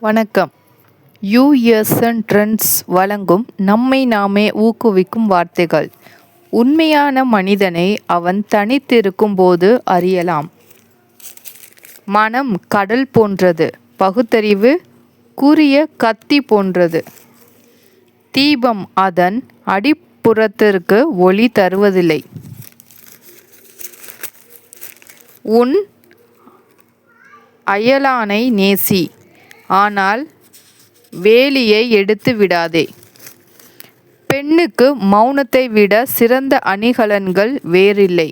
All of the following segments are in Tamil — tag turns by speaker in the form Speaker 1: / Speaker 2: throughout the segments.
Speaker 1: வணக்கம். யுஎஸ்என் ட்ரெண்ட்ஸ் வழங்கும் நம்மை நாமே ஊக்குவிக்கும் வார்த்தைகள். உண்மையான மனிதனை அவன் தனித்திருக்கும் போது அறியலாம். மனம் கடல் போன்றது, பகுத்தறிவு கூரிய கத்தி போன்றது. தீபம் அதன் அடிப்புறத்திற்கு ஒளி தருவதில்லை. உன் அயலானை நேசி, ஆனால் வேலியை எடுத்து விடாதே. பெண்ணுக்கு மௌனத்தை விட சிறந்த அணிகலன்கள் வேறில்லை.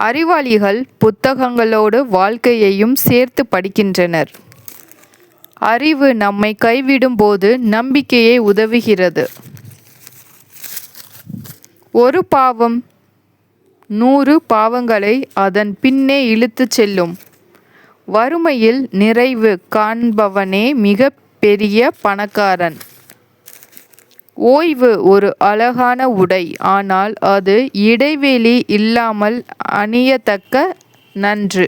Speaker 1: அறிவாளிகள் புத்தகங்களோடு வாழ்க்கையையும் சேர்த்து படிக்கின்றனர். அறிவு நம்மை கைவிடும் போது நம்பிக்கையை உதவுகிறது. ஒரு பாவம் 100 பாவங்களை அதன் பின்னே இழுத்துச் செல்லும். வறுமையில் நிறைவு காண்பவனே மிக பெரிய பணக்காரன். ஓய்வு ஒரு அழகான உடை, ஆனால் அது இடைவெளி இல்லாமல் அணியத்தக்க நன்று.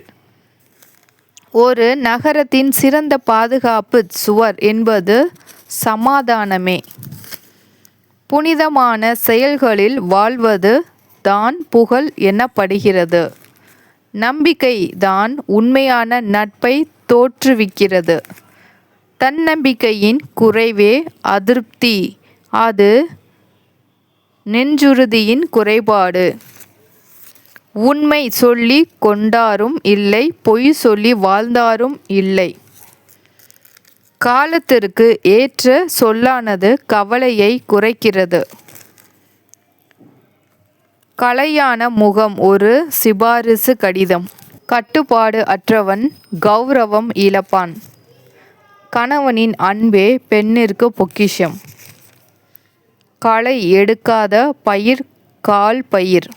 Speaker 1: ஒரு நகரத்தின் சிறந்த பாதுகாப்பு சுவர் என்பது சமாதானமே. புனிதமான செயல்களில் வாழ்வது தான் புகழ் எனப்படுகிறது. நம்பிக்கை தான் உண்மையான நட்பை தோற்றுவிக்கிறது. தன்னம்பிக்கையின் குறைவே அதிருப்தி, அது நெஞ்சுறுதியின் குறைபாடு. உண்மை சொல்லி கொண்டாரும் இல்லை, பொய் சொல்லி வாழ்ந்தாரும் இல்லை. காலத்திற்கு ஏற்ற சொல்லானது கவலையை குறைக்கிறது. கலையான முகம் ஒரு சிபாரிசு கடிதம். கட்டுப்பாடு அற்றவன் கௌரவம் இழப்பான். கணவனின் அன்பே பெண்ணிற்கு பொக்கிஷம். களை எடுக்காத பயிர் கால் பயிர்.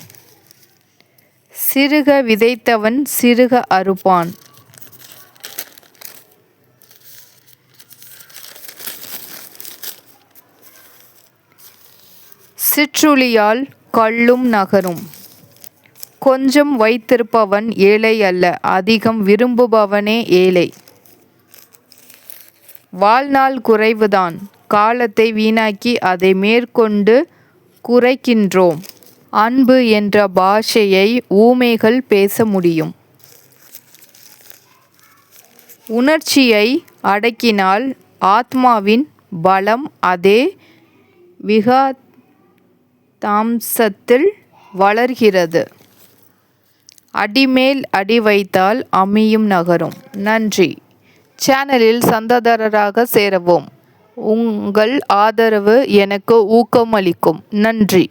Speaker 1: சிறுக விதைத்தவன் சிறுக அறுப்பான். சிற்றுளியால் கல்லும் நகரும். கொஞ்சம் வைத்திருப்பவன் ஏழை அல்ல, அதிகம் விரும்புபவனே ஏழை. வாழ்நாள் குறைவுதான், காலத்தை வீணாக்கி அதை மேற்கொண்டு குறைக்கின்றோம். அன்பு என்ற பாஷையை ஊமைகள் பேச முடியும். உணர்ச்சியை அடக்கினால் ஆத்மாவின் பலம் அதே விகாதாம்சத்தில் வளர்கிறது. அடிமேல் அடி வைத்தால் அம்மியும் நகரும். நன்றி. சேனலில் சந்தாதாரராக சேரவும். உங்கள் ஆதரவு எனக்கு ஊக்கமளிக்கும். நன்றி.